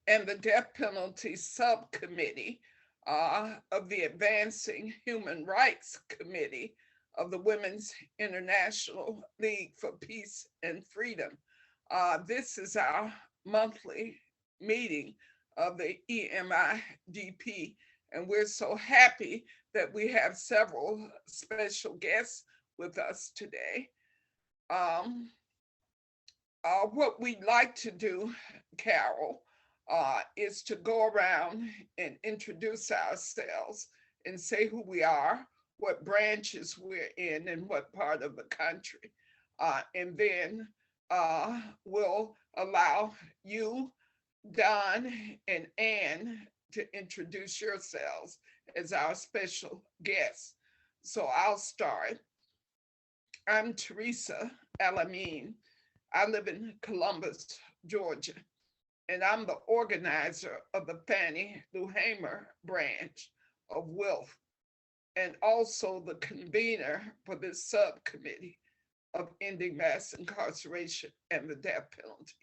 and the Death Penalty Subcommittee of the Advancing Human Rights Committee of the Women's International League for Peace and Freedom. This is our monthly meeting of the EMIDP, and we're so happy that we have several special guests with us today. What we'd like to do, Carol, is to go around and introduce ourselves and say who we are, what branches we're in, and what part of the country. And then we'll allow you, Don, and Ann to introduce yourselves as our special guests. So I'll start. I'm Teresa Alameen. I live in Columbus, Georgia, and I'm the organizer of the Fannie Lou Hamer branch of WILF, and also the convener for this subcommittee of ending mass incarceration and the death penalty.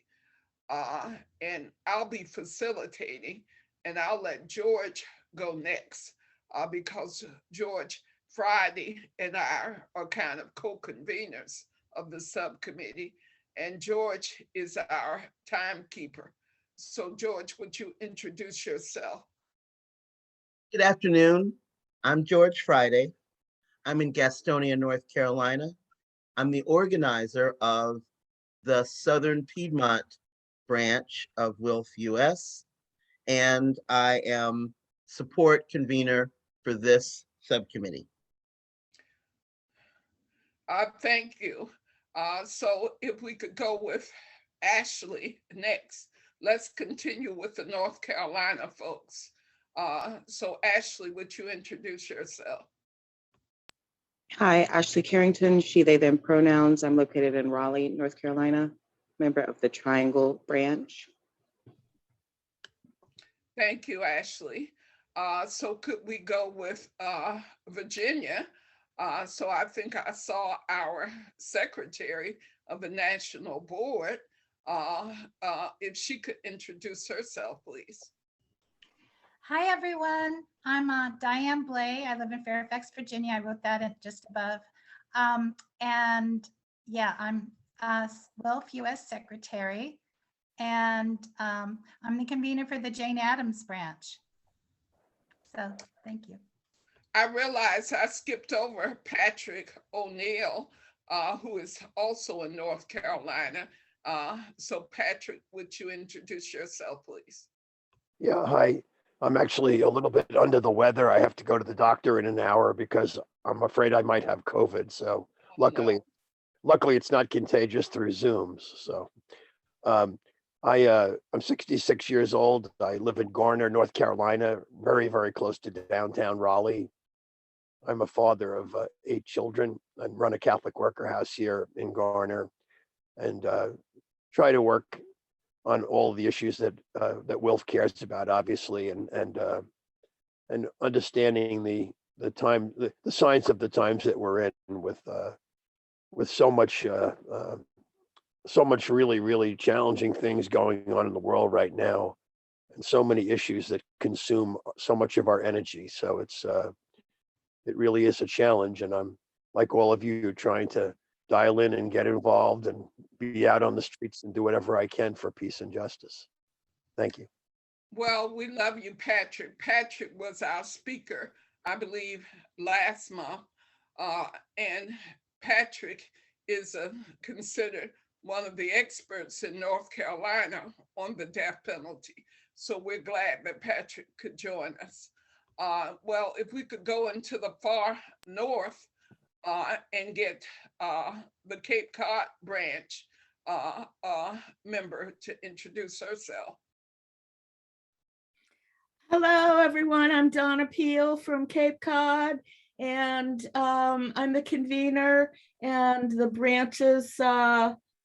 And I'll be facilitating, and I'll let George go next because George Friday and I are kind of co-conveners of the subcommittee, and George is our timekeeper. So George, would you introduce yourself? Good afternoon. I'm George Friday. I'm in Gastonia, North Carolina. I'm the organizer of the Southern Piedmont branch of WILF US, and I am support convener for this subcommittee. Thank you. So if we could go with Ashley next, let's continue with the North Carolina folks. So Ashley, would you introduce yourself? Hi, Ashley Carrington, she, they, them pronouns. I'm located in Raleigh, North Carolina, member of the Triangle branch. Thank you, Ashley. So could we go with Virginia? So I think I saw our secretary of the national board. If she could introduce herself, please. Hi, everyone. I'm Diane Blay. I live in Fairfax, Virginia. I wrote that in just above. And yeah, I'm WILF US Secretary. And I'm the convener for the Jane Addams branch. So thank you. I realize I skipped over Patrick O'Neill, who is also in North Carolina. So Patrick, would you introduce yourself, please? Yeah, hi. I'm actually a little bit under the weather. I have to go to the doctor in an hour because I'm afraid I might have COVID. So luckily it's not contagious through Zooms. So I'm 66 years old. I live in Garner, North Carolina, very, very close to downtown Raleigh. I'm a father of 8 children and run a Catholic worker house here in Garner, and try to work on all the issues that WILF cares about, obviously, and understanding the signs of the times that we're in with so much really, really challenging things going on in the world right now, and so many issues that consume so much of our energy. So it really is a challenge, and I'm, like all of you, trying to dial in and get involved and be out on the streets and do whatever I can for peace and justice. Thank you. Well, we love you, Patrick. Patrick was our speaker, I believe, last month. And Patrick is considered one of the experts in North Carolina on the death penalty. So we're glad that Patrick could join us. Well, if we could go into the far north and get the Cape Cod branch member to introduce herself. Hello, everyone. I'm Donna Peel from Cape Cod, and I'm the convener and the branch's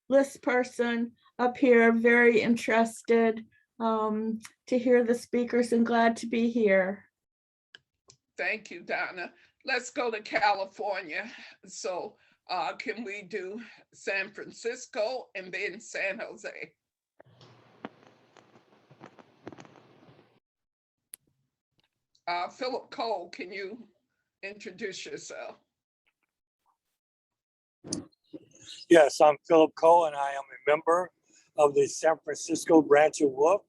list person up here. Very interested to hear the speakers and glad to be here. Thank you, Donna. Let's go to California. So Can we do San Francisco and then San Jose? Philip Cole, can you introduce yourself? Yes, I'm Philip Cole, and I am a member of the San Francisco branch of WOOF,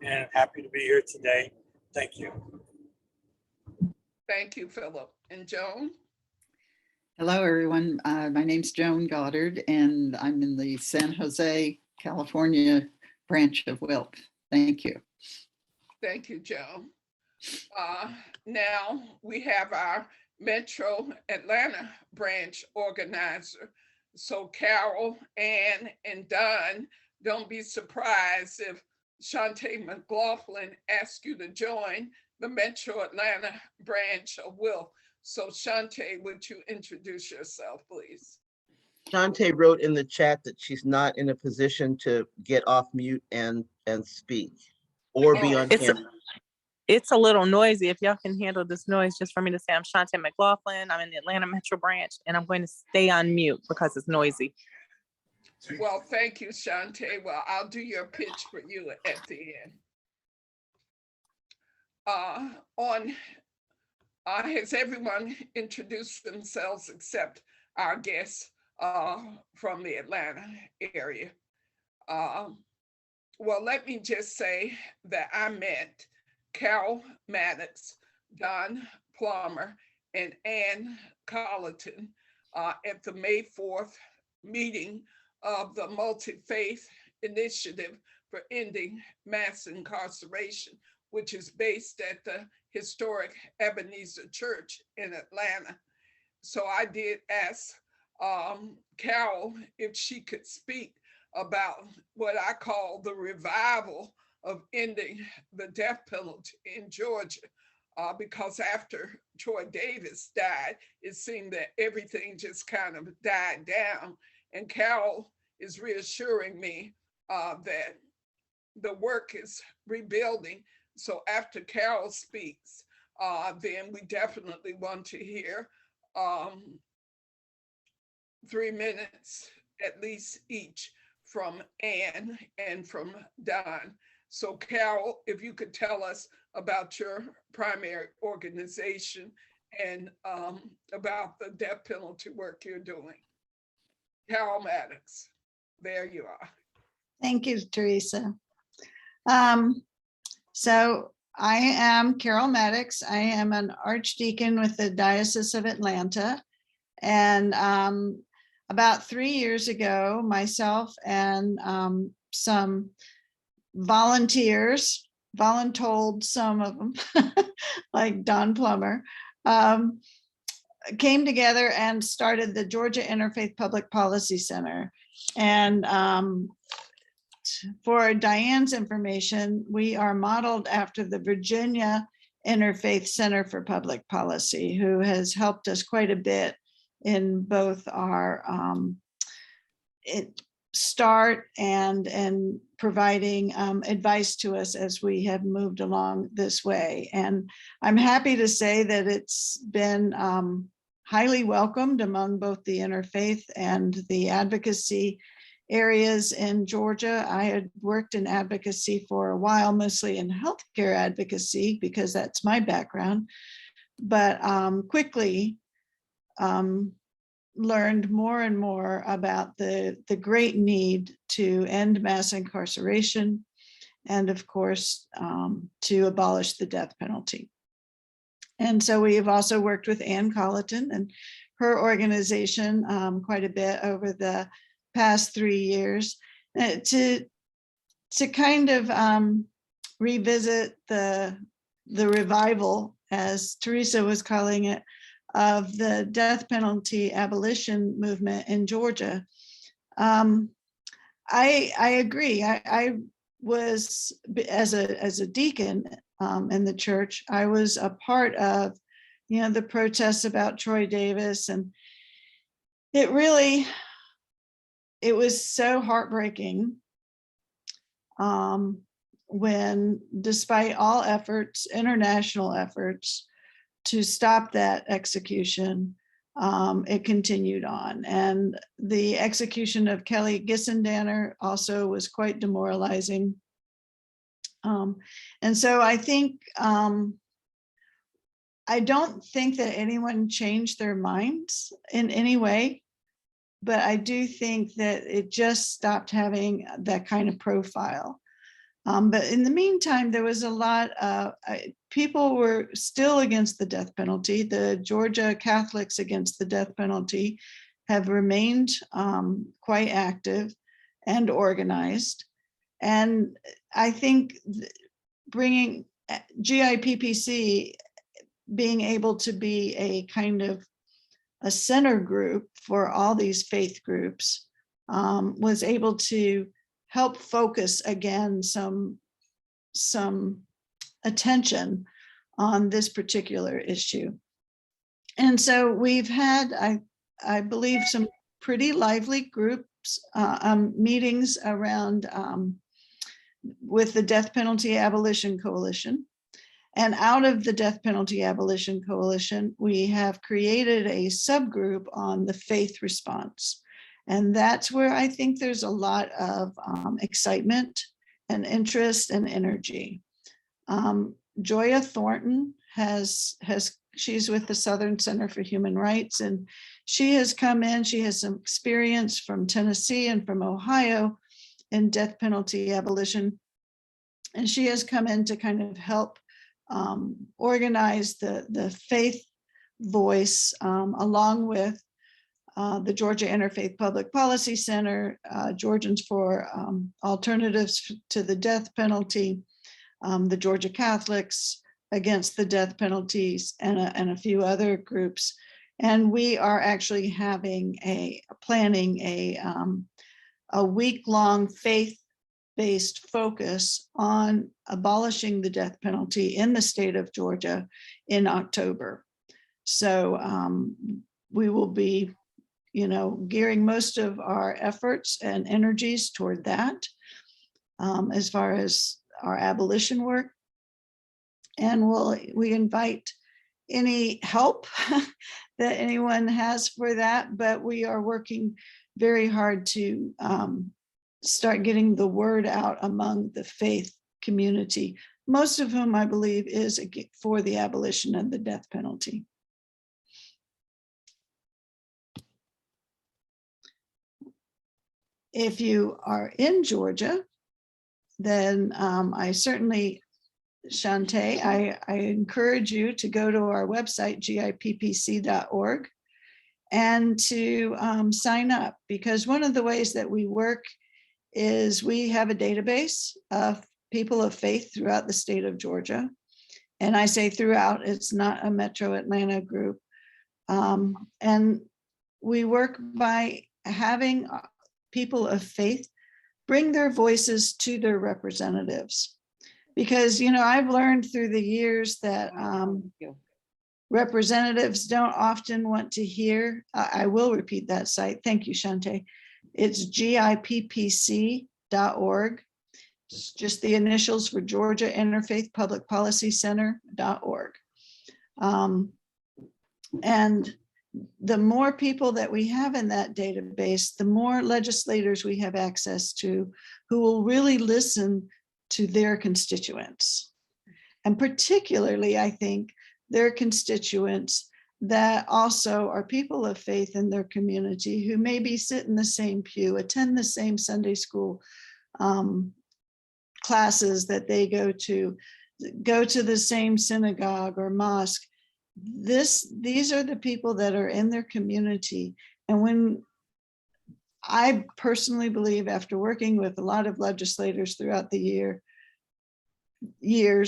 and happy to be here today. Thank you. Thank you, Philip. And Joan? Hello, everyone. My name's Joan Goddard, and I'm in the San Jose, California branch of WILP. Thank you. Thank you, Joan. Now we have our Metro Atlanta branch organizer. So Carol, Ann, and Don, don't be surprised if Shante McLaughlin asks you to join the Metro Atlanta branch of WILP. So Shante, would you introduce yourself, please? Shante wrote in the chat that she's not in a position to get off mute and speak or be on camera. It's a little noisy. If y'all can handle this noise, just for me to say, I'm Shante McLaughlin. I'm in the Atlanta Metro branch, and I'm going to stay on mute because it's noisy. Well, thank you, Shante. Well, I'll do your pitch for you at the end. Has everyone introduced themselves except our guests from the Atlanta area? Well, let me just say that I met Carol Maddox, Don Plummer, and Ann Colleton at the May 4th meeting of the Multi-Faith Initiative for Ending Mass Incarceration, which is based at the historic Ebenezer Church in Atlanta. So I did ask Carol if she could speak about what I call the revival of ending the death penalty in Georgia, because after Troy Davis died, it seemed that everything just kind of died down. And Carol is reassuring me that the work is rebuilding. So after Carol speaks, then we definitely want to hear 3 minutes at least each from Ann and from Don. So Carol, if you could tell us about your primary organization and about the death penalty work you're doing. Carol Maddox, there you are. Thank you, Teresa. So I am Carol Maddox. I am an archdeacon with the Diocese of Atlanta. And about 3 years ago, myself and some volunteers, voluntold some of them, like Don Plummer, came together and started the Georgia Interfaith Public Policy Center. And for Diane's information, we are modeled after the Virginia Interfaith Center for Public Policy, who has helped us quite a bit in both our start and providing advice to us as we have moved along this way. And I'm happy to say that it's been highly welcomed among both the interfaith and the advocacy areas in Georgia. I had worked in advocacy for a while, mostly in healthcare advocacy, because that's my background, but quickly learned more and more about the great need to end mass incarceration and, of course, to abolish the death penalty. And so we have also worked with Ann Colleton and her organization quite a bit over the past 3 years to kind of revisit the revival, as Teresa was calling it, of the death penalty abolition movement in Georgia. I agree. I was, as a deacon in the church, I was a part of, the protests about Troy Davis, and it was so heartbreaking when, despite all efforts, international efforts, to stop that execution, it continued on. And the execution of Kelly Gissendanner also was quite demoralizing. And so I think, I don't think that anyone changed their minds in any way, but I do think that it just stopped having that kind of profile. But in the meantime, there was a lot of people were still against the death penalty. The Georgia Catholics against the death penalty have remained quite active and organized. And I think bringing GIPPC being able to be a kind of a center group for all these faith groups was able to help focus again some attention on this particular issue. And so we've had, I believe, some pretty lively groups, meetings around with the Death Penalty Abolition Coalition. And out of the Death Penalty Abolition Coalition, we have created a subgroup on the faith response. And that's where I think there's a lot of excitement and interest and energy. Joya Thornton she's with the Southern Center for Human Rights, and she has come in, she has some experience from Tennessee and from Ohio in death penalty abolition. And she has come in to kind of help organize the faith voice along with the Georgia Interfaith Public Policy Center, Georgians for Alternatives to the Death Penalty, the Georgia Catholics Against the Death Penalties, and a few other groups. And we are actually planning a week-long faith-based focus on abolishing the death penalty in the state of Georgia in October. So we will be, gearing most of our efforts and energies toward that as far as our abolition work. And we invite any help that anyone has for that, but we are working very hard to start getting the word out among the faith community, most of whom I believe is for the abolition of the death penalty. If you are in Georgia, then I certainly, Shantae, I encourage you to go to our website, gippc.org, and to sign up, because one of the ways that we work is we have a database of people of faith throughout the state of Georgia. And I say throughout, it's not a Metro Atlanta group. And we work by having people of faith bring their voices to their representatives. Because, I've learned through the years that representatives don't often want to hear. I will repeat that site. Thank you, Shantae. It's gippc.org. It's just the initials for Georgia Interfaith Public Policy Center.org. And the more people that we have in that database, the more legislators we have access to who will really listen to their constituents. And particularly, I think, their constituents that also are people of faith in their community who maybe sit in the same pew, attend the same Sunday school classes that they go to the same synagogue or mosque. These are the people that are in their community. And when I personally believe, after working with a lot of legislators throughout the years, they're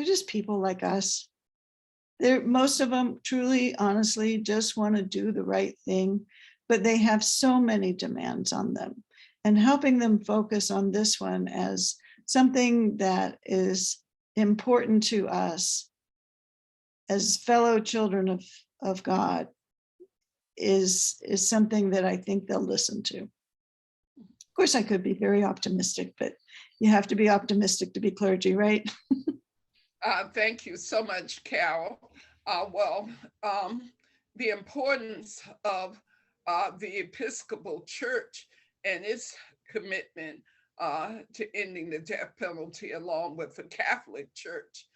just people like us. Most of them truly, honestly, just want to do the right thing, but they have so many demands on them. And helping them focus on this one as something that is important to us as fellow children of God is something that I think they'll listen to. Of course, I could be very optimistic, but you have to be optimistic to be clergy, right? Thank you so much, Carol. Well, the importance of the Episcopal Church and its commitment to ending the death penalty, along with the Catholic Church.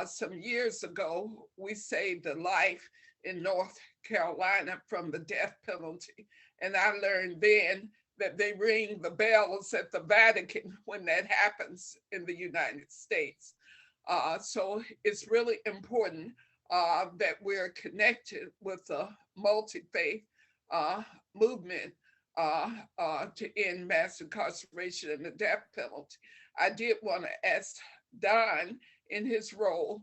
Some years ago, we saved a life in North Carolina from the death penalty. And I learned then that they ring the bells at the Vatican when that happens in the United States. So it's really important that we're connected with the multi-faith movement to end mass incarceration and the death penalty. I did want to ask Don, in his role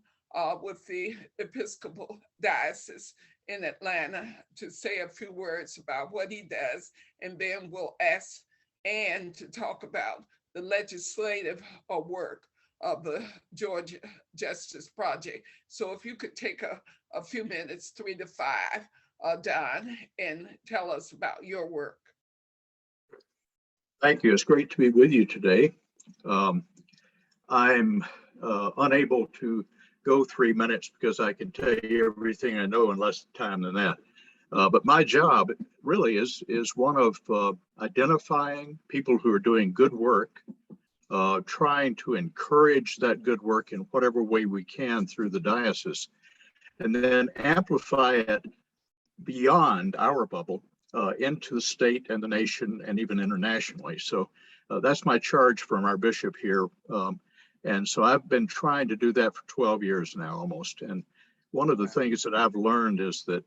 with the Episcopal Diocese in Atlanta, to say a few words about what he does, and then we'll ask Ann to talk about the legislative work of the Georgia Justice Project. So if you could take a few minutes, 3 to 5, Don, and tell us about your work. Thank you. It's great to be with you today. I'm unable to go 3 minutes because I can tell you everything I know in less time than that. But my job really is one of identifying people who are doing good work, trying to encourage that good work in whatever way we can through the diocese, and then amplify it beyond our bubble into the state and the nation and even internationally. So that's my charge from our bishop here. And so I've been trying to do that for 12 years now almost. And one of the things that I've learned is that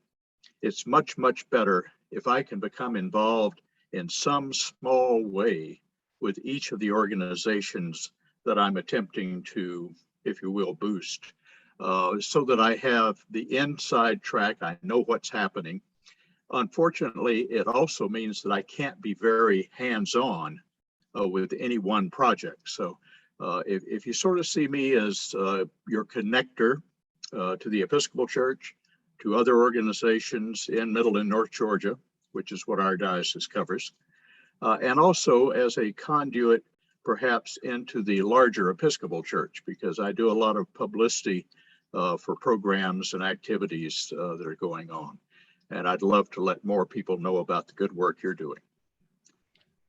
it's much, much better if I can become involved in some small way with each of the organizations that I'm attempting to, if you will, boost, so that I have the inside track. I know what's happening. Unfortunately, it also means that I can't be very hands-on with any one project. So if you sort of see me as your connector to the Episcopal Church, to other organizations in Middle and North Georgia, which is what our diocese covers, and also as a conduit perhaps into the larger Episcopal Church, because I do a lot of publicity for programs and activities that are going on. And I'd love to let more people know about the good work you're doing.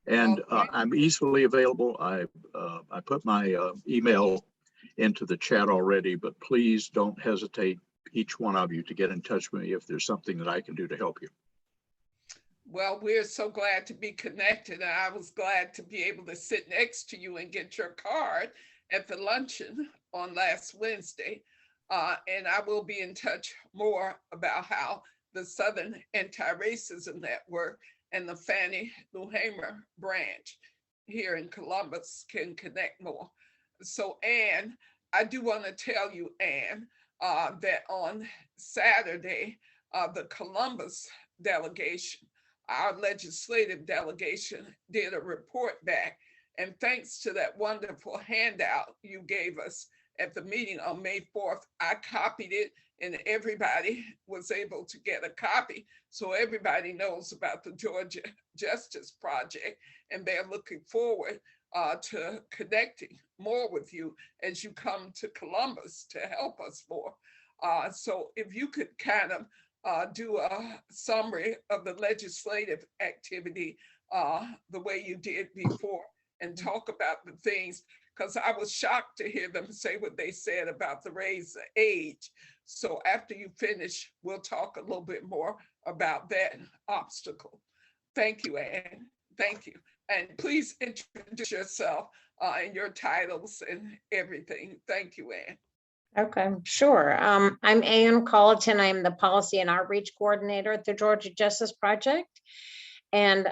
And I'm easily available. I put my email into the chat already, but please don't hesitate, each one of you, to get in touch with me if there's something that I can do to help you. Well, we're so glad to be connected. And I was glad to be able to sit next to you and get your card at the luncheon on last Wednesday. And I will be in touch more about how the Southern Anti-Racism Network and the Fannie Lou Hamer branch here in Columbus can connect more. So Ann, I do want to tell you, Ann, that on Saturday, the Columbus delegation, our legislative delegation, did a report back. And thanks to that wonderful handout you gave us at the meeting on May 4th, I copied it and everybody was able to get a copy. So everybody knows about the Georgia Justice Project, and they're looking forward to connecting more with you as you come to Columbus to help us more. So if you could kind of do a summary of the legislative activity the way you did before, and talk about the things, because I was shocked to hear them say what they said about the raise the age. So after you finish, we'll talk a little bit more about that obstacle. Thank you, Ann. Thank you. And please introduce yourself and your titles and everything. Thank you, Ann. Okay, sure. I'm Ann Colleton. I'm the Policy and Outreach Coordinator at the Georgia Justice Project. And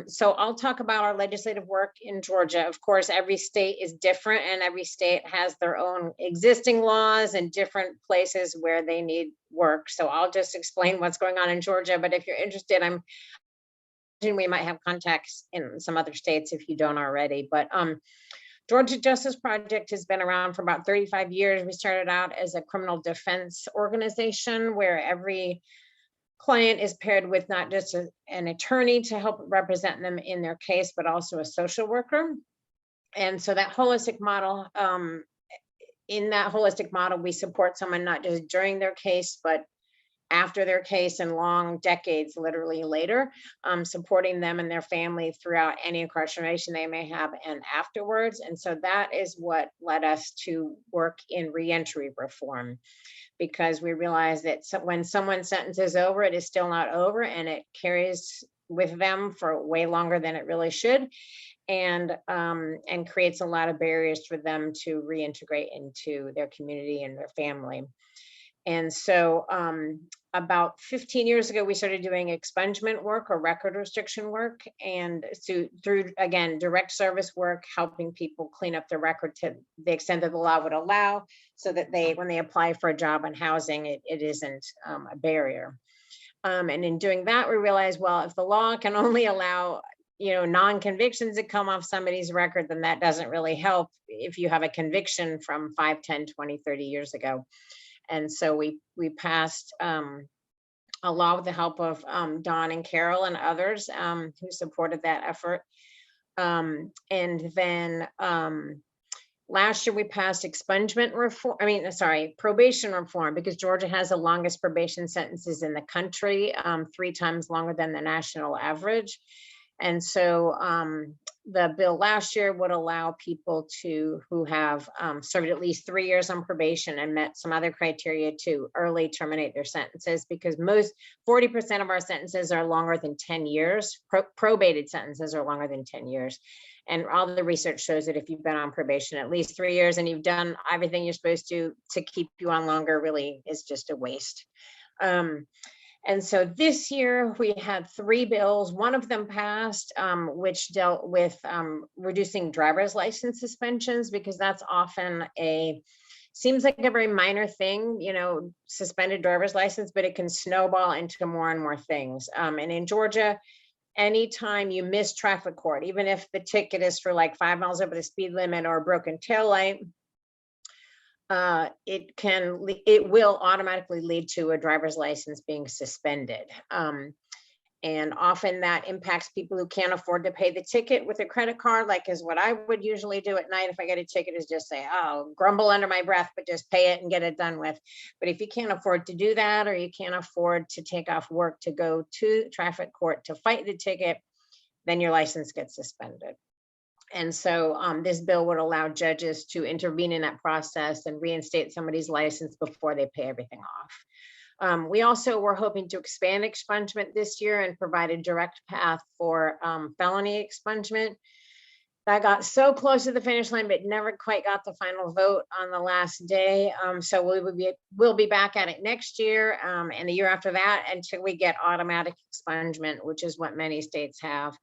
so I'll talk about our legislative work in Georgia. Of course, every state is different and every state has their own existing laws and different places where they need work. So I'll just explain what's going on in Georgia. But if you're interested, we might have contacts in some other states if you don't already. But Georgia Justice Project has been around for about 35 years. We started out as a criminal defense organization where every client is paired with not just an attorney to help represent them in their case, but also a social worker. And so that holistic model in that holistic model, we support someone not just during their case, but after their case and long decades, literally later, supporting them and their family throughout any incarceration they may have and afterwards. And so that is what led us to work in reentry reform, because we realized that when someone's sentence is over, it is still not over, and it carries with them for way longer than it really should, and creates a lot of barriers for them to reintegrate into their community and their family. And so about 15 years ago, we started doing expungement work or record restriction work, and through, again, direct service work, helping people clean up their record to the extent that the law would allow, so that when they apply for a job and housing, it isn't a barrier. And in doing that, we realized, well, if the law can only allow non-convictions that come off somebody's record, then that doesn't really help if you have a conviction from 5, 10, 20, 30 years ago. And so we passed a law with the help of Don and Carol and others who supported that effort. And then last year we passed probation reform, because Georgia has the longest probation sentences in the country, 3 times longer than the national average. And so the bill last year would allow people who have served at least 3 years on probation and met some other criteria to early terminate their sentences, because 40% of our sentences are longer than 10 years. Probated sentences are longer than 10 years. And all the research shows that if you've been on probation at least 3 years and you've done everything you're supposed to keep you on longer, really is just a waste. And so this year we had 3 bills. One of them passed, which dealt with reducing driver's license suspensions, because that's often seems like a very minor thing, suspended driver's license, but it can snowball into more and more things. And in Georgia, anytime you miss traffic court, even if the ticket is for like 5 miles over the speed limit or a broken taillight, it will automatically lead to a driver's license being suspended. And often that impacts people who can't afford to pay the ticket with a credit card, like is what I would usually do at night if I get a ticket, is just say, oh, grumble under my breath, but just pay it and get it done with. But if you can't afford to do that, or you can't afford to take off work to go to traffic court to fight the ticket, then your license gets suspended. And so this bill would allow judges to intervene in that process and reinstate somebody's license before they pay everything off. We also were hoping to expand expungement this year and provide a direct path for felony expungement. That got so close to the finish line, but never quite got the final vote on the last day. So we'll be back at it next year and the year after that, until we get automatic expungement, which is what many states have.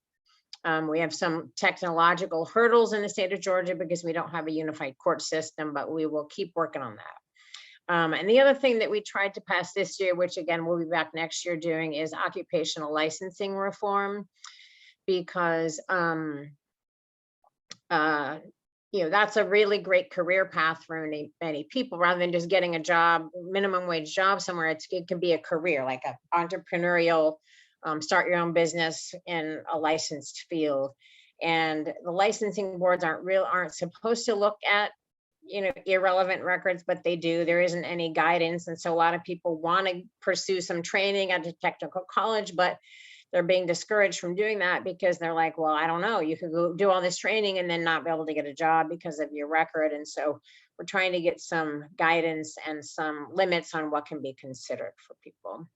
We have some technological hurdles in the state of Georgia because we don't have a unified court system, but we will keep working on that. And the other thing that we tried to pass this year, which again, we'll be back next year doing, is occupational licensing reform, because that's a really great career path for many people. Rather than just getting a job, minimum wage job somewhere, it can be a career, like an entrepreneurial, start your own business in a licensed field. And the licensing boards aren't supposed to look at irrelevant records, but they do. There isn't any guidance, and so a lot of people want to pursue some training at a technical college, but they're being discouraged from doing that because they're like, well, I don't know, you could go do all this training and then not be able to get a job because of your record. And so we're trying to get some guidance and some limits on what can be considered for people.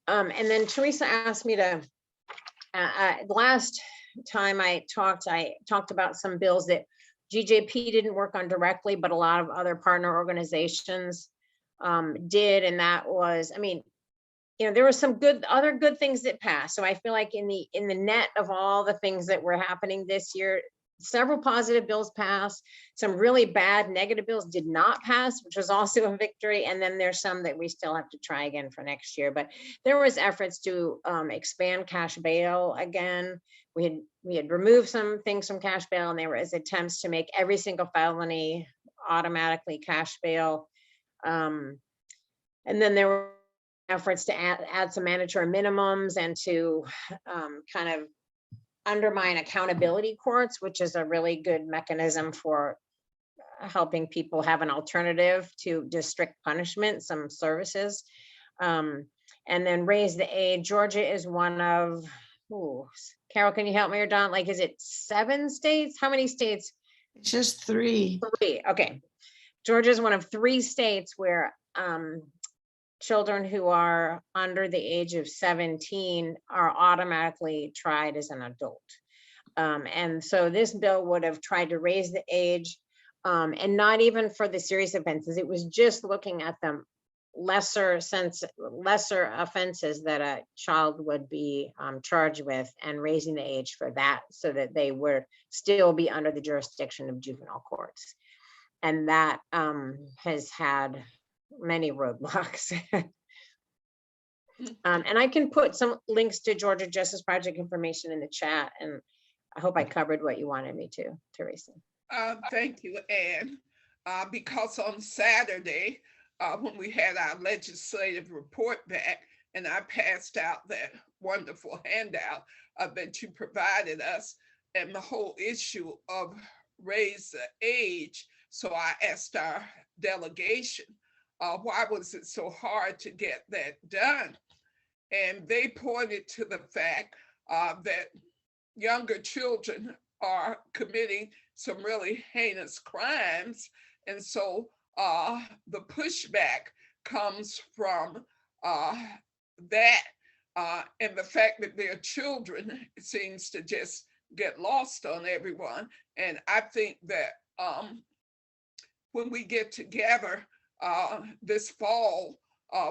And then Teresa asked me to, the last time I talked about some bills that GJP didn't work on directly, but a lot of other partner organizations did. And that was, there were some other good things that passed. So I feel like in the net of all the things that were happening this year, several positive bills passed. Some really bad negative bills did not pass, which was also a victory. And then there's some that we still have to try again for next year. But there was efforts to expand cash bail again. We had removed some things from cash bail, and there was attempts to make every single felony automatically cash bail. And then there were efforts to add some mandatory minimums and to kind of undermine accountability courts, which is a really good mechanism for helping people have an alternative to district punishment, some services. And then raise the age. Georgia is one of, ooh, Carol, can you help me or Don? Like, is it 7 states? How many states? It's just 3. 3, okay. Georgia is one of 3 states where children who are under the age of 17 are automatically tried as an adult. And so this bill would have tried to raise the age, and not even for the serious offenses. It was just looking at the lesser offenses that a child would be charged with, and raising the age for that so that they would still be under the jurisdiction of juvenile courts. And that has had many roadblocks. And I can put some links to Georgia Justice Project information in the chat, and I hope I covered what you wanted me to, Teresa. Thank you, Ann. Because on Saturday, when we had our legislative report back, and I passed out that wonderful handout that you provided us, and the whole issue of raise the age. So I asked our delegation, why was it so hard to get that done? And they pointed to the fact that younger children are committing some really heinous crimes. And so the pushback comes from that, and the fact that they're children seems to just get lost on everyone. And I think that when we get together this fall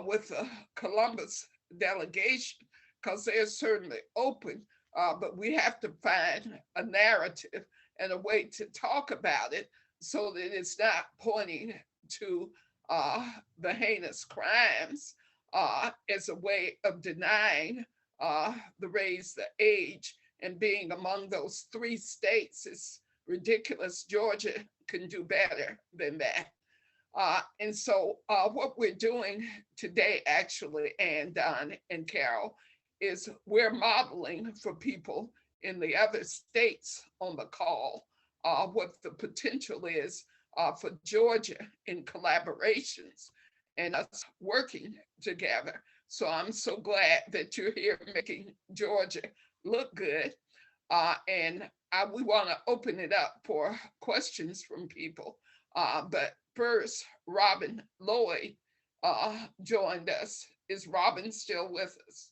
with the Columbus delegation, because they're certainly open, but we have to find a narrative and a way to talk about it so that it's not pointing to the heinous crimes as a way of denying the raise the age. And being among those 3 states is ridiculous. Georgia can do better than that. And so what we're doing today, actually, Ann, Don, and Carol, is we're modeling for people in the other states on the call what the potential is for Georgia in collaborations and us working together. So I'm so glad that you're here making Georgia look good. And we want to open it up for questions from people. But first, Robin Lloyd joined us. Is Robin still with us?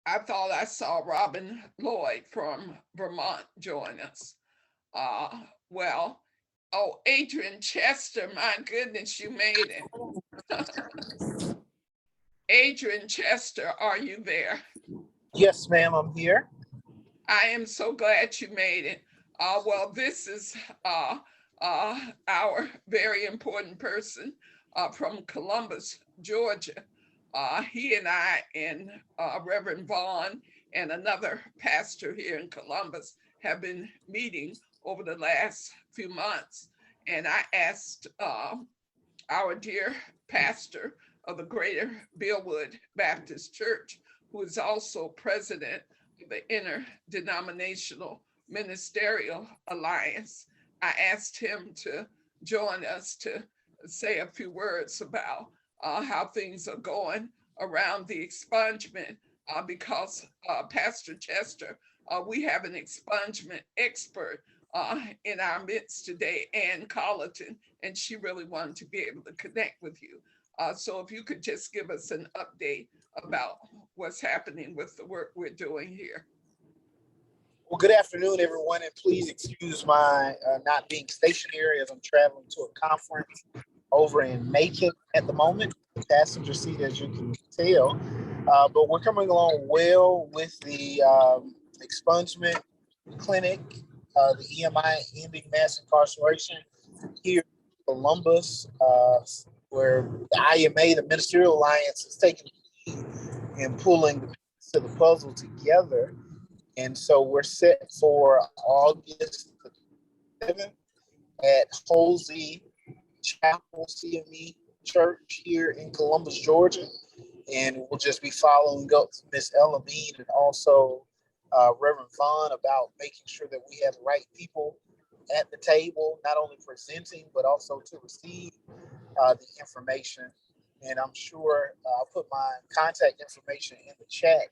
I thought I saw Robin Lloyd from Vermont join us. Well, oh, Adrian Chester, my goodness, you made it. Adrian Chester, are you there? Yes, ma'am, I'm here. I am so glad you made it. Well, this is our very important person from Columbus, Georgia. He and I and Reverend Vaughn and another pastor here in Columbus have been meeting over the last few months. And I asked our dear pastor of the Greater Billwood Baptist Church, who is also president of the Interdenominational Ministerial Alliance, I asked him to join us to say a few words about how things are going around the expungement, because Pastor Chester, we have an expungement expert in our midst today, Ann Colleton, and she really wanted to be able to connect with you. So if you could just give us an update about what's happening with the work we're doing here. Well, good afternoon, everyone, and please excuse my not being stationary as I'm traveling to a conference over in Macon at the moment, passenger seat, as you can tell. But we're coming along well with the expungement clinic, the EMI, Ending Mass Incarceration, here in Columbus, where the IMA, the Ministerial Alliance, is taking the lead in pulling the pieces of the puzzle together. And so we're set for August 7th at Holsey Chapel CME Church here in Columbus, Georgia. And we'll just be following up Miss Ella Mead and also Reverend Vaughn about making sure that we have the right people at the table, not only presenting, but also to receive the information. And I'm sure I'll put my contact information in the chat,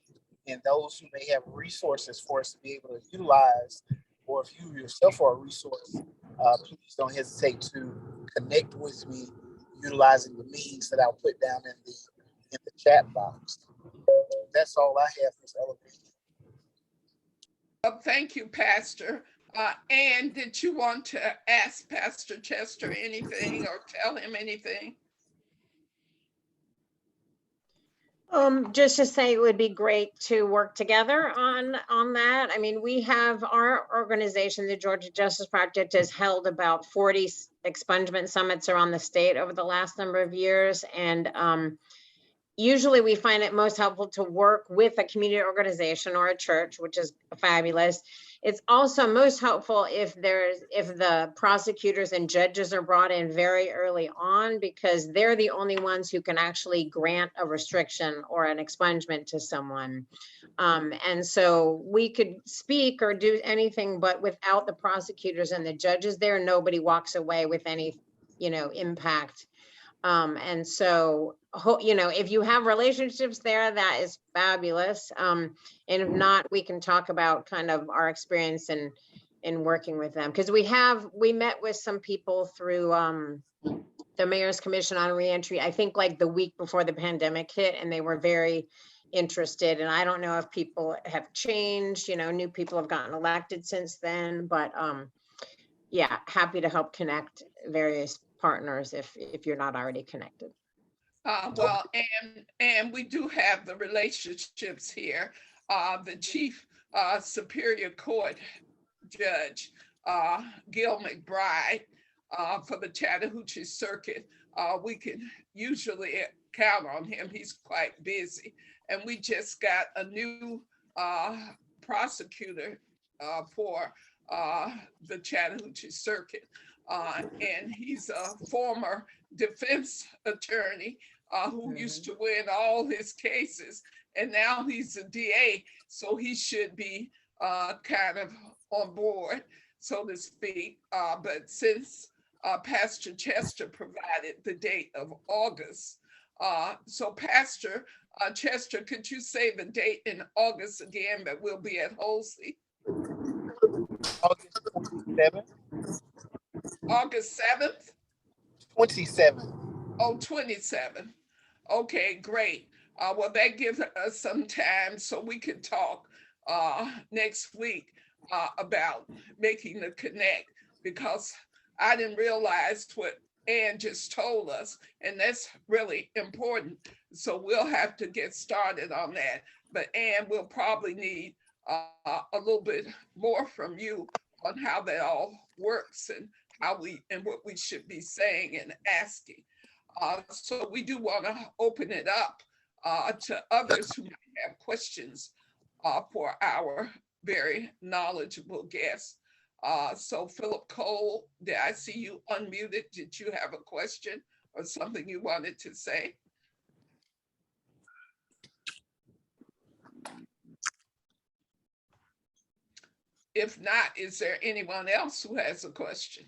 and those who may have resources for us to be able to utilize, or if you yourself are a resource, please don't hesitate to connect with me utilizing the means that I'll put down in the chat box. That's all I have, Ms. Elovine. Thank you, Pastor. Ann, did you want to ask Pastor Chester anything or tell him anything? Just to say it would be great to work together on that. I mean, we have our organization, the Georgia Justice Project, has held about 40 expungement summits around the state over the last number of years. And usually we find it most helpful to work with a community organization or a church, which is fabulous. It's also most helpful if the prosecutors and judges are brought in very early on, because they're the only ones who can actually grant a restriction or an expungement to someone. And so we could speak or do anything, but without the prosecutors and the judges there, nobody walks away with any, impact. And so, if you have relationships there, that is fabulous. And if not, we can talk about kind of our experience in working with them. Because we met with some people through the Mayor's Commission on Reentry, I think like the week before the pandemic hit, and they were very interested. And I don't know if people have changed, new people have gotten elected since then, but yeah, happy to help connect various partners if you're not already connected. Well, and we do have the relationships here. The Chief Superior Court Judge, Gil McBride, for the Chattahoochee Circuit, we can usually count on him. He's quite busy. And we just got a new prosecutor for the Chattahoochee Circuit. And he's a former defense attorney who used to win all his cases, and now he's a DA, so he should be kind of on board, so to speak. But since Pastor Chester provided the date of August, so Pastor Chester, could you say the date in August again that we'll be at Holsey? August 27th. August 7th? 27th. Oh, 27th. Okay, great. Well, that gives us some time so we can talk next week about making the connect, because I didn't realize what Ann just told us, and that's really important. So we'll have to get started on that. But Ann, we'll probably need a little bit more from you on how that all works and what we should be saying and asking. So we do want to open it up to others who might have questions for our very knowledgeable guests. So Philip Cole, did I see you unmuted? Did you have a question or something you wanted to say? If not, is there anyone else who has a question?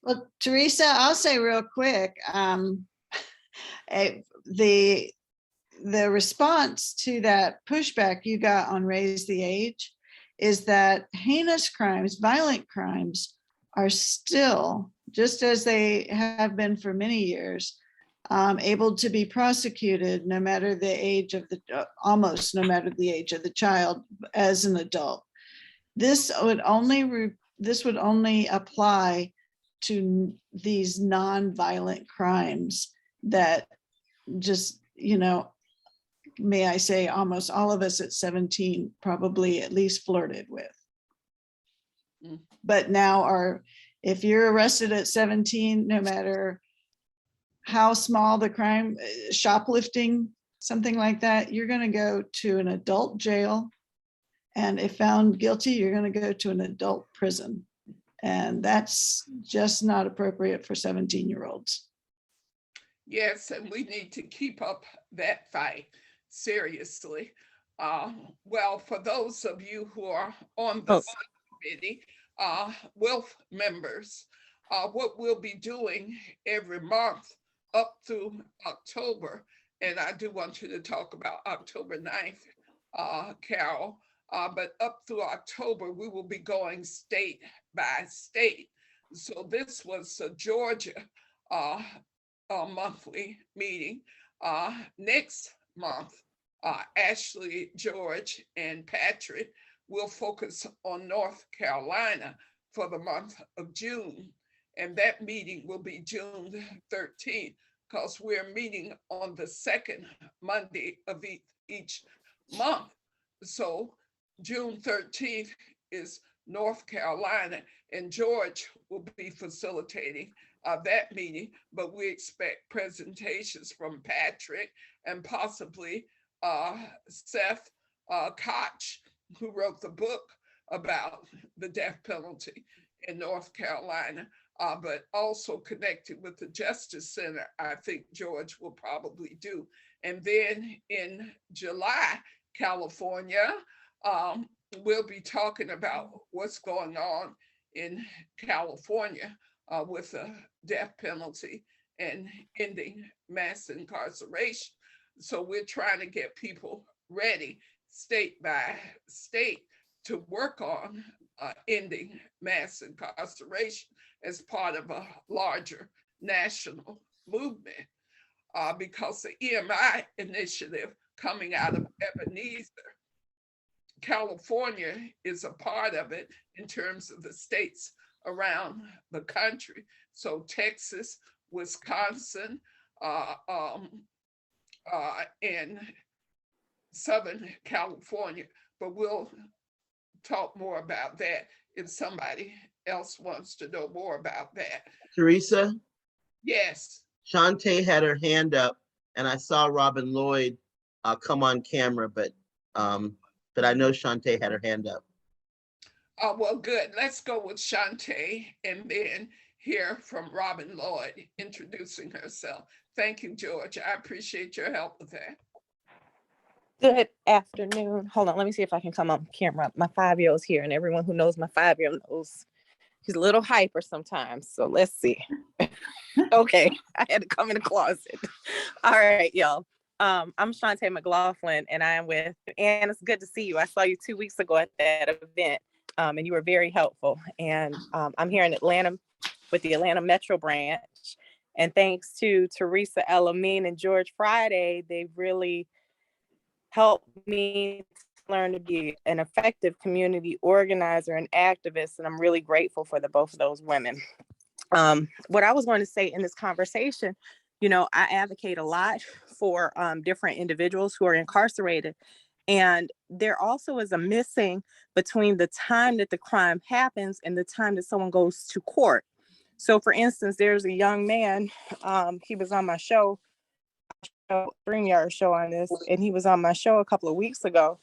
Well, Teresa, I'll say real quick, the response to that pushback you got on Raise the Age is that heinous crimes, violent crimes are still, just as they have been for many years, able to be prosecuted no matter the age of almost no matter the age of the child as an adult. This would only apply to these non-violent crimes that just, may I say, almost all of us at 17 probably at least flirted with. But now if you're arrested at 17, no matter how small the crime, shoplifting, something like that, you're going to go to an adult jail. And if found guilty, you're going to go to an adult prison. And that's just not appropriate for 17-year-olds. Yes, and we need to keep up that fight. seriously. Well, for those of you who are on Oh. the subcommittee, WILF members, what we'll be doing every month up through October, and I do want you to talk about October 9th, Carol, but up through October, we will be going state by state. So this was Georgia monthly meeting. Next month, Ashley, George, and Patrick will focus on North Carolina for the month of June. And that meeting will be June 13th, because we're meeting on the second Monday of each month. So June 13th is North Carolina, and George will be facilitating that meeting, but we expect presentations from Patrick and possibly Seth Koch, who wrote the book about the death penalty in North Carolina, but also connected with the Justice Center, I think George will probably do. And then in July, California, we'll be talking about what's going on in California with the death penalty and ending mass incarceration. So we're trying to get people ready state by state to work on ending mass incarceration as part of a larger national movement, because the EMI initiative coming out of Ebenezer, California is a part of it in terms of the states around the country. So Texas, Wisconsin, and Southern California, but we'll talk more about that if somebody else wants to know more about that. Teresa, Yes. Shantae had her hand up, and I saw Robin Lloyd come on camera, but I know Shantae had her hand up. Well, good. Let's go with Shantae and then hear from Robin Lloyd introducing herself. Thank you, George. I appreciate your help with that. Good afternoon. Hold on, let me see if I can come on camera. My 5-year-old's here, and everyone who knows my 5-year-old knows he's a little hyper sometimes. So let's see. Okay, I had to come in the closet. All right, y'all. I'm Shantae McLaughlin, and I am with, and it's good to see you. I saw you 2 weeks ago at that event, and you were very helpful. And I'm here in Atlanta with the Atlanta Metro branch. And thanks to Teresa Elamine and George Friday, they've really helped me learn to be an effective community organizer and activist. And I'm really grateful for both of those women. What I was going to say in this conversation, you know, I advocate a lot for different individuals who are incarcerated. And there also is a missing between the time that the crime happens and the time that someone goes to court. So for instance, there's a young man, he was on my show, StreamYard show on this, and he was on my show a couple of weeks ago,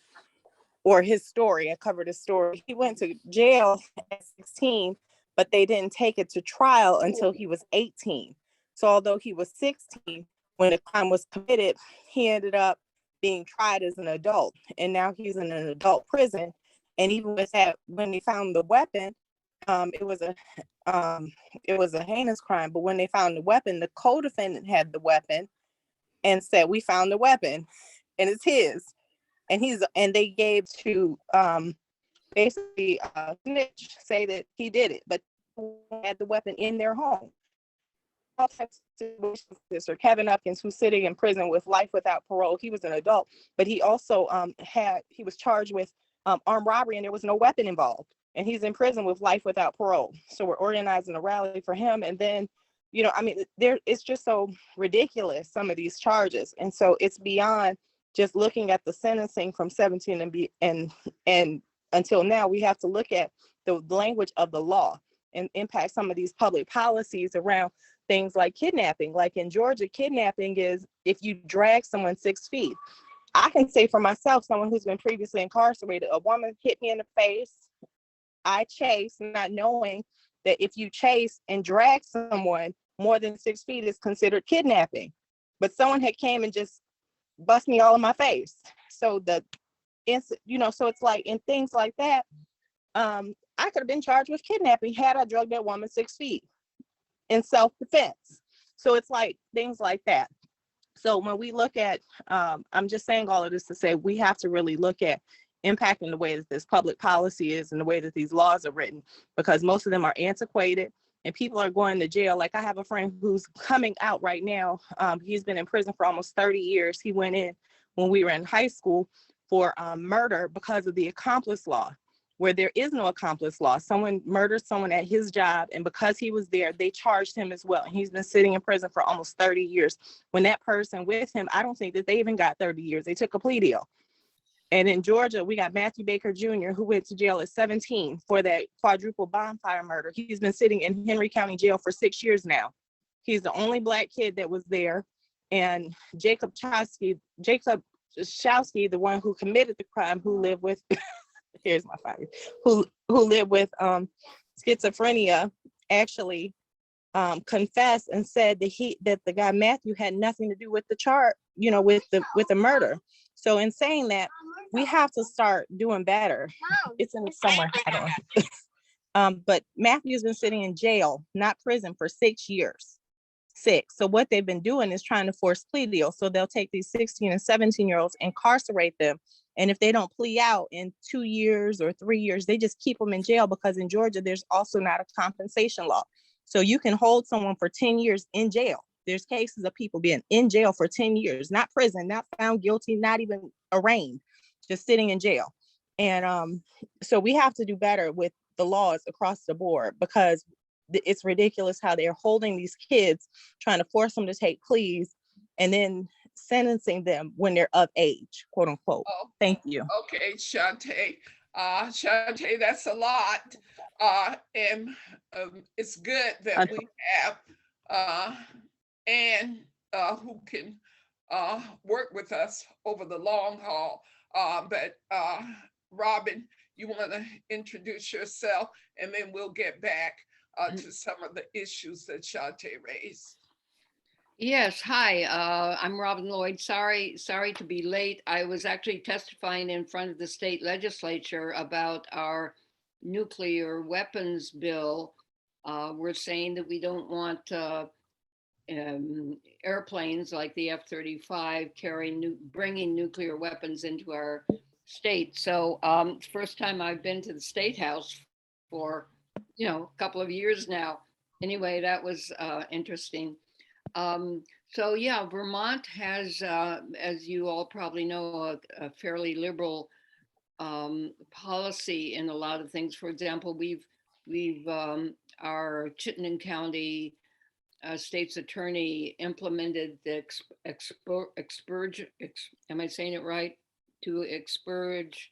or his story, I covered his story. He went to jail at 16, but they didn't take it to trial until he was 18. So although he was 16, when the crime was committed, he ended up being tried as an adult, and now he's in an adult prison. And even with that, when they found the weapon, it was a heinous crime, but when they found the weapon, the co-defendant had the weapon and said, "We found the weapon and it's his." And they gave to basically snitch, say that he did it, but had the weapon in their home. All types of situations. Or Kevin Upkins, who's sitting in prison with life without parole, he was an adult, but he also he was charged with armed robbery, and there was no weapon involved. And he's in prison with life without parole. So we're organizing a rally for him. And then, you know, I mean, it's just so ridiculous, some of these charges. And so it's beyond just looking at the sentencing from 17 and until now. We have to look at the language of the law and impact some of these public policies around things like kidnapping. Like in Georgia, kidnapping is if you drag someone 6 feet. I can say for myself, someone who's been previously incarcerated, a woman hit me in the face. I chase, not knowing that if you chase and drag someone more than 6 feet is considered kidnapping. But someone had came and just bust me all in my face. So so it's like in things like that, I could have been charged with kidnapping had I drugged that woman 6 feet in self-defense. So it's like things like that. So when we look at, I'm just saying all of this to say we have to really look at impacting the way that this public policy is and the way that these laws are written, because most of them are antiquated and people are going to jail. Like I have a friend who's coming out right now. He's been in prison for almost 30 years. He went in when we were in high school for murder because of the accomplice law, where there is no accomplice law. Someone murdered someone at his job, and because he was there, they charged him as well. And he's been sitting in prison for almost 30 years. When that person with him, I don't think that they even got 30 years. They took a plea deal. And in Georgia, we got Matthew Baker Jr., who went to jail at 17 for that quadruple bonfire murder. He's been sitting in Henry County Jail for 6 years now. He's the only Black kid that was there. And Jacob Chowski, the one who committed the crime, who lived with, here's my father, who lived with schizophrenia, actually confessed and said that the guy Matthew had nothing to do with the charge, with the murder. So in saying that, we have to start doing better. It's in somewhere, I don't know. But Matthew's been sitting in jail, not prison, for 6 years. 6. So what they've been doing is trying to force plea deals. So they'll take these 16 and 17-year-olds, incarcerate them. And if they don't plea out in 2 years or 3 years, they just keep them in jail, because in Georgia, there's also not a compensation law. So you can hold someone for 10 years in jail. There's cases of people being in jail for 10 years, not prison, not found guilty, not even arraigned, just sitting in jail. And so we have to do better with the laws across the board, because it's ridiculous how they're holding these kids, trying to force them to take pleas, and then sentencing them when they're of age, quote unquote. Oh, thank you. Okay, Shantae. Shantae, that's a lot. And it's good that we have Anne who can work with us over the long haul. But Robin, you want to introduce yourself, and then we'll get back to some of the issues that Shantae raised. Yes, hi, I'm Robin Lloyd. Sorry to be late. I was actually testifying in front of the state legislature about our nuclear weapons bill. We're saying that we don't want airplanes like the F-35 bringing nuclear weapons into our state. So first time I've been to the State House for, a couple of years now. Anyway, that was interesting. So yeah, Vermont has, as you all probably know, a fairly liberal policy in a lot of things. For example, we've our Chittenden County state's attorney implemented the expurge, am I saying it right? To expurge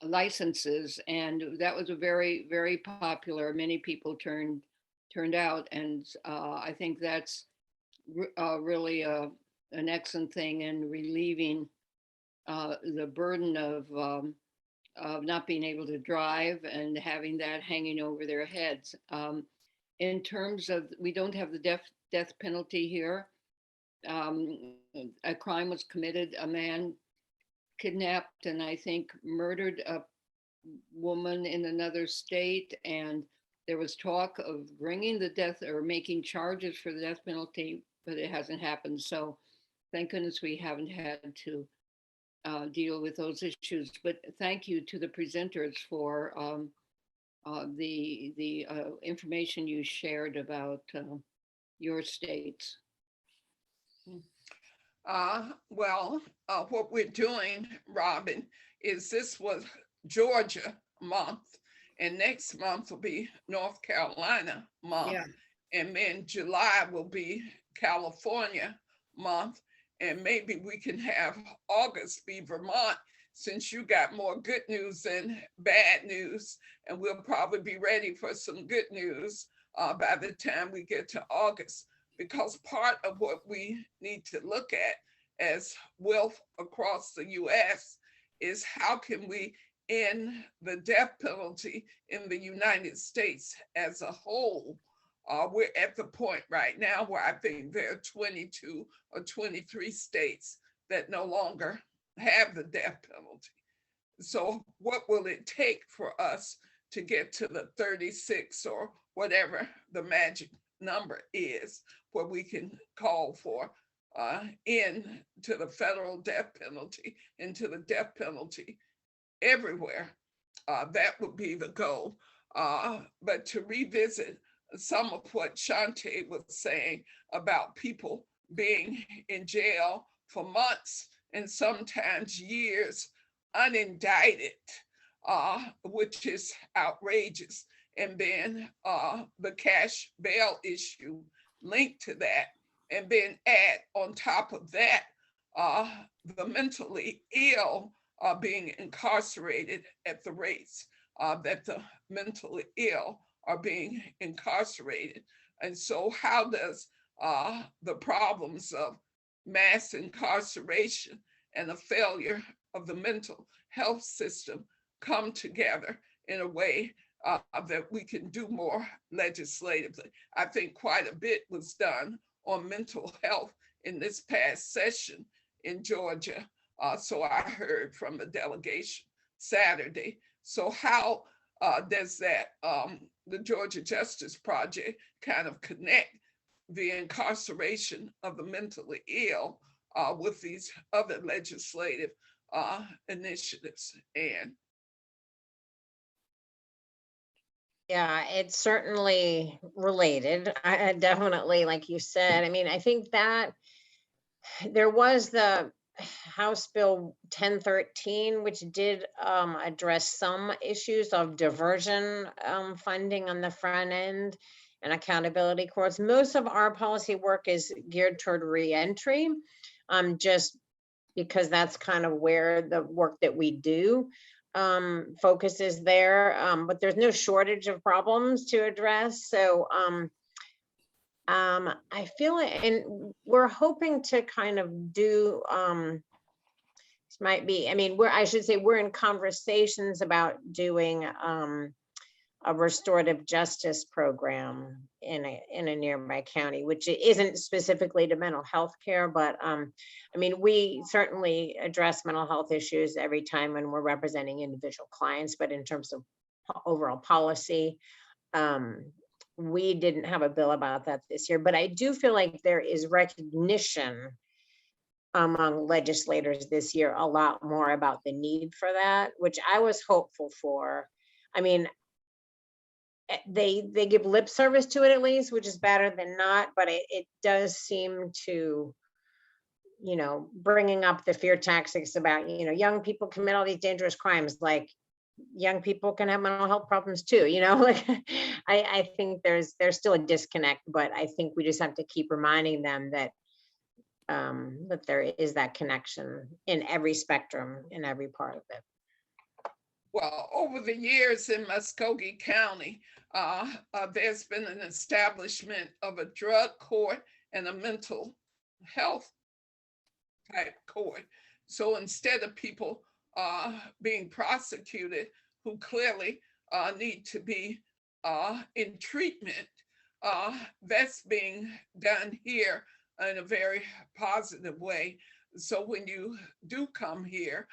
licenses, and that was a very, very popular. Many people turned out, and I think that's really an excellent thing in relieving the burden of not being able to drive and having that hanging over their heads. In terms of, we don't have the death penalty here. A crime was committed, a man kidnapped and I think murdered a woman in another state, and there was talk of bringing the death or making charges for the death penalty, but it hasn't happened. So thank goodness we haven't had to deal with those issues. But thank you to the presenters for the information you shared about your states. What we're doing, Robin, is this was Georgia month, and next month will be North Carolina month. Yeah. And then July will be California month, and maybe we can have August be Vermont, since you got more good news than bad news, and we'll probably be ready for some good news by the time we get to August, because part of what we need to look at as wealth across the US is how can we end the death penalty in the United States as a whole. We're at the point right now where I think there are 22 or 23 states that no longer have the death penalty. So what will it take for us to get to the 36 or whatever the magic number is, where we can call for end to the federal death penalty, into the death penalty everywhere? That would be the goal. But to revisit some of what Shante was saying about people being in jail for months and sometimes years unindicted, which is outrageous. And then the cash bail issue linked to that. And then add on top of that, the mentally ill being incarcerated at the rates that the mentally ill are being incarcerated. And so how does the problems of mass incarceration and the failure of the mental health system come together in a way that we can do more legislatively? I think quite a bit was done on mental health in this past session in Georgia. So I heard from the delegation Saturday. So how does that, the Georgia Justice Project, kind of connect the incarceration of the mentally ill with these other legislative initiatives? And Yeah, it's certainly related. I definitely, like you said, I mean, I think that there was the House Bill 1013, which did address some issues of diversion funding on the front end and accountability courts. Most of our policy work is geared toward reentry, just because that's kind of where the work that we do focuses there. But there's no shortage of problems to address. So I feel like, and we're hoping to kind of do, this might be, I mean, I should say we're in conversations about doing a restorative justice program in a nearby county, which isn't specifically to mental health care, but I mean, we certainly address mental health issues every time when we're representing individual clients, but in terms of overall policy, we didn't have a bill about that this year, but I do feel like there is recognition among legislators this year a lot more about the need for that, which I was hopeful for. I mean, they give lip service to it at least, which is better than not, but it does seem to, you know, bringing up the fear tactics about, you know, young people commit all these dangerous crimes, like young people can have mental health problems too, you know, like I think there's still a disconnect, but I think we just have to keep reminding them that that there is that connection in every spectrum, in every part of it. Well, over the years in Muskogee County, there's been an establishment of a drug court and a mental health type court. So instead of people being prosecuted who clearly need to be in treatment, that's being done here in a very positive way. So when you do come here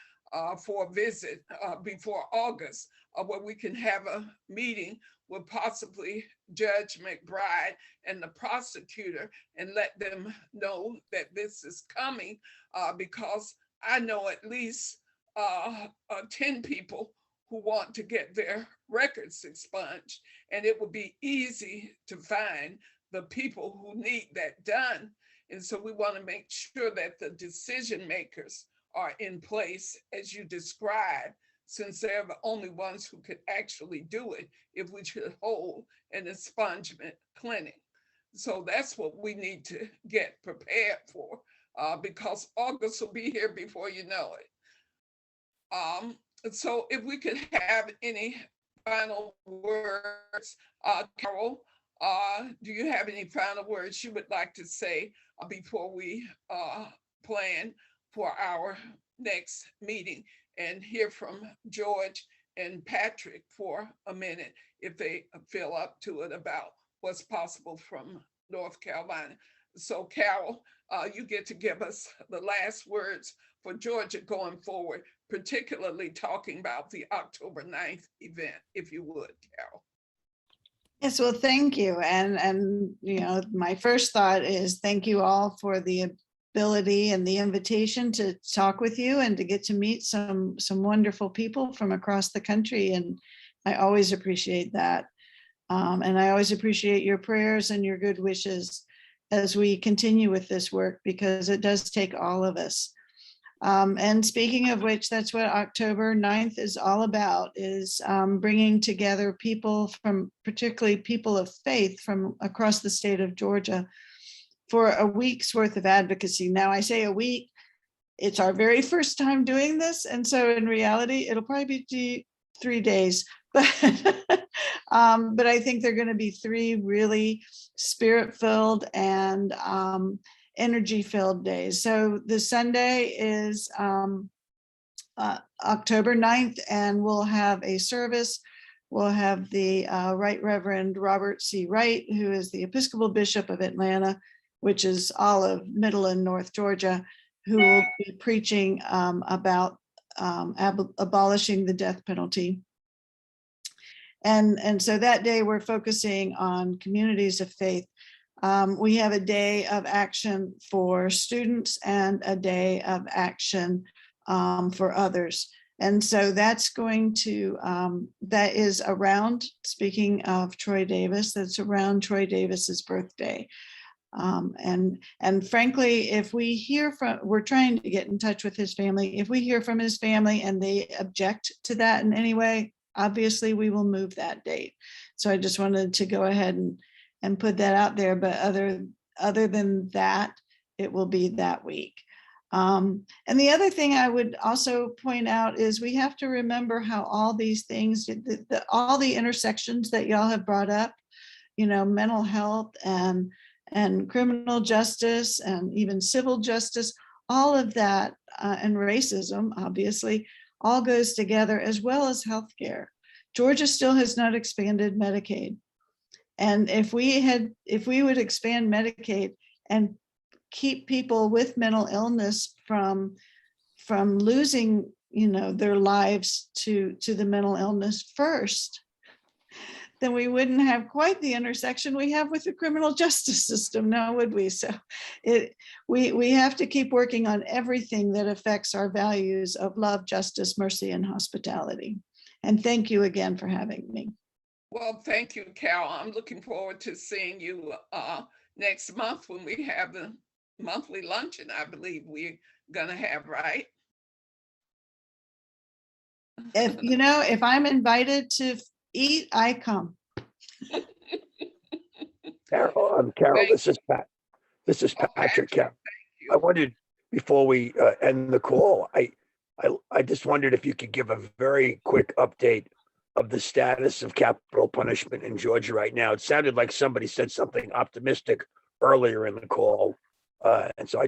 for a visit before August, where we can have a meeting with possibly Judge McBride and the prosecutor and let them know that this is coming, because I know at least 10 people who want to get their records expunged, and it would be easy to find the people who need that done. And so we want to make sure that the decision makers are in place as you described, since they're the only ones who could actually do it if we should hold an expungement clinic. So that's what we need to get prepared for, because August will be here before you know it. So if we could have any final words, Carol, do you have any final words you would like to say before we plan for our next meeting, and hear from George and Patrick for a minute if they feel up to it about what's possible from North Carolina? So Carol, you get to give us the last words for Georgia going forward, particularly talking about the October 9th event, if you would, Carol. Yes, well, thank you. And my first thought is thank you all for the ability and the invitation to talk with you and to get to meet some wonderful people from across the country. And I always appreciate that. And I always appreciate your prayers and your good wishes as we continue with this work, because it does take all of us. And speaking of which, that's what October 9th is all about, is bringing together people from, particularly people of faith from across the state of Georgia, for a week's worth of advocacy. Now, I say a week, it's our very first time doing this. And so in reality, it'll probably be 3 days, but I think they're going to be 3 really spirit-filled and energy-filled days. So the Sunday is October 9th, and we'll have a service. We'll have the Right Reverend Robert C. Wright, who is the Episcopal Bishop of Atlanta, which is all of Middle and North Georgia, who will be preaching about abolishing the death penalty. And so that day we're focusing on communities of faith. We have a day of action for students and a day of action for others. And so that's going to, that is around, speaking of Troy Davis, that's around Troy Davis's birthday. And frankly, if we hear from, we're trying to get in touch with his family. If we hear from his family and they object to that in any way, obviously we will move that date. So I just wanted to go ahead and put that out there. But other than that, it will be that week. And the other thing I would also point out is we have to remember how all these things, all the intersections that y'all have brought up, mental health and criminal justice and even civil justice, all of that, and racism, obviously, all goes together, as well as healthcare. Georgia still has not expanded Medicaid. And if we would expand Medicaid and keep people with mental illness from losing, their lives to the mental illness first, then we wouldn't have quite the intersection we have with the criminal justice system, now would we? So we have to keep working on everything that affects our values of love, justice, mercy, and hospitality. And thank you again for having me. Well, thank you, Carol. I'm looking forward to seeing you next month when we have the monthly luncheon, I believe we're gonna have, right? If I'm invited to eat, I come. Carol, this is Pat. This is Patrick. Carol. you. I wondered before we end the call, I just wondered if you could give a very quick update of the status of capital punishment in Georgia right now. It sounded like somebody said something optimistic earlier in the call. And so I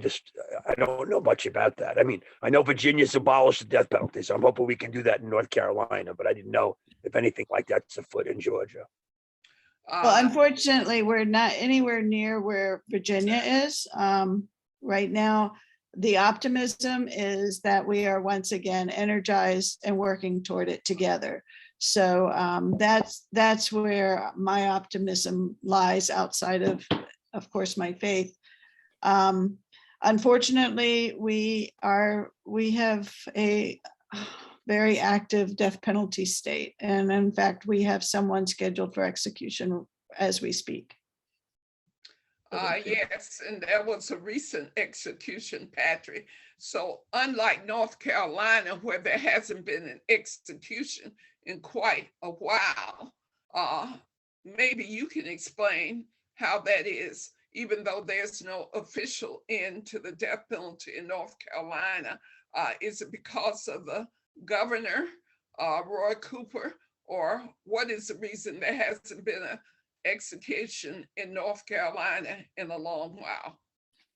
don't know much about that. I mean, I know Virginia's abolished the death penalty, so I'm hoping we can do that in North Carolina, but I didn't know if anything like that's afoot in Georgia. Well, unfortunately, we're not anywhere near where Virginia is. Right now, the optimism is that we are once again energized and working toward it together. So that's where my optimism lies, outside of course, my faith. Unfortunately, we have a very active death penalty state. And in fact, we have someone scheduled for execution as we speak. Yes, and there was a recent execution, Patrick. So unlike North Carolina, where there hasn't been an execution in quite a while, maybe you can explain how that is. Even though there's no official end to the death penalty in North Carolina, is it because of the governor, Roy Cooper, or what is the reason there hasn't been an execution in North Carolina in a long while?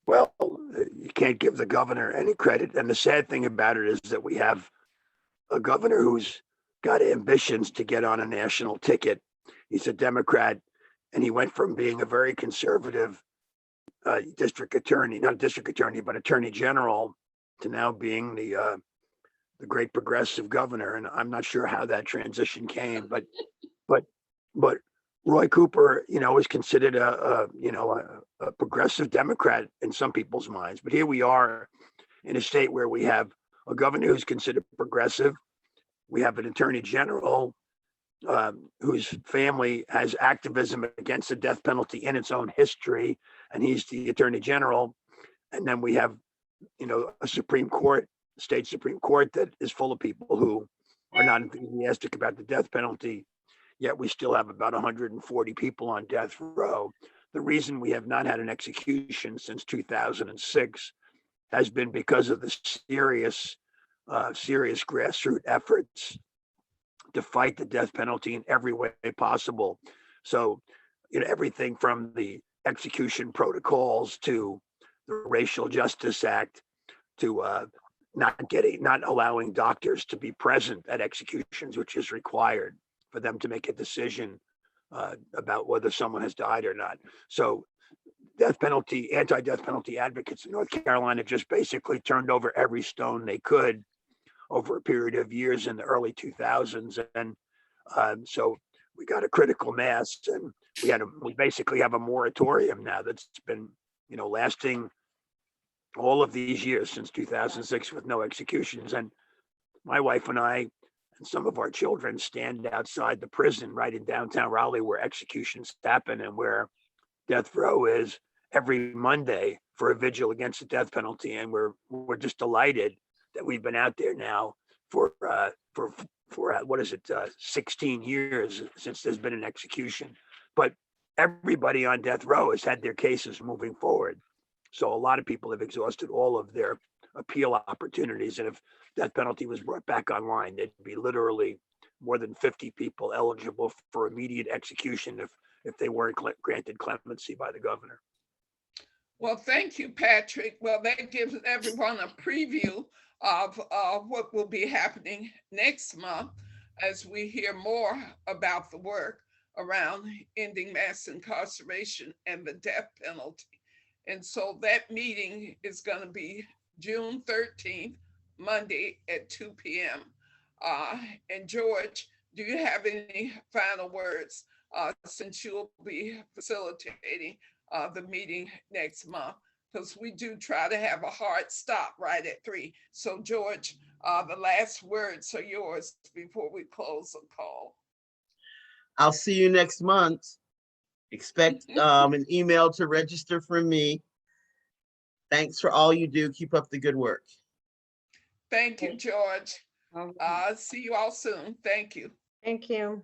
Well, you can't give the governor any credit. And the sad thing about it is that we have a governor who's got ambitions to get on a national ticket. He's a Democrat, and he went from being a very conservative district attorney, not district attorney, but attorney general, to now being the great progressive governor. And I'm not sure how that transition came, but Roy Cooper, is considered a progressive Democrat in some people's minds. But here we are in a state where we have a governor who's considered progressive. We have an attorney general whose family has activism against the death penalty in its own history, and he's the attorney general. And then we have, a state Supreme Court that is full of people who are not enthusiastic about the death penalty. Yet we still have about 140 people on death row. The reason we have not had an execution since 2006 has been because of the serious grassroots efforts to fight the death penalty in every way possible. So, everything from the execution protocols to the Racial Justice Act to not allowing doctors to be present at executions, which is required for them to make a decision about whether someone has died or not. So anti-death penalty advocates in North Carolina just basically turned over every stone they could over a period of years in the early 2000s. And so we got a critical mass, and we basically have a moratorium now that's been, lasting all of these years since 2006 with no executions. And my wife and I and some of our children stand outside the prison right in downtown Raleigh where executions happen and where death row is every Monday for a vigil against the death penalty. And we're just delighted that we've been out there now for 16 years since there's been an execution. But everybody on death row has had their cases moving forward. So a lot of people have exhausted all of their appeal opportunities. And if death penalty was brought back online, there'd be literally more than 50 people eligible for immediate execution if they weren't granted clemency by the governor. Well, thank you, Patrick. Well, that gives everyone a preview of what will be happening next month as we hear more about the work around ending mass incarceration and the death penalty. And so that meeting is going to be June 13th, Monday at 2 p.m. And George, do you have any final words since you'll be facilitating the meeting next month? Because we do try to have a hard stop right at 3. So George, the last words are yours before we close the call. I'll see you next month. Expect an email to register from me. Thanks for all you do. Keep up the good work. Thank you, George. See you all soon. Thank you. Thank you.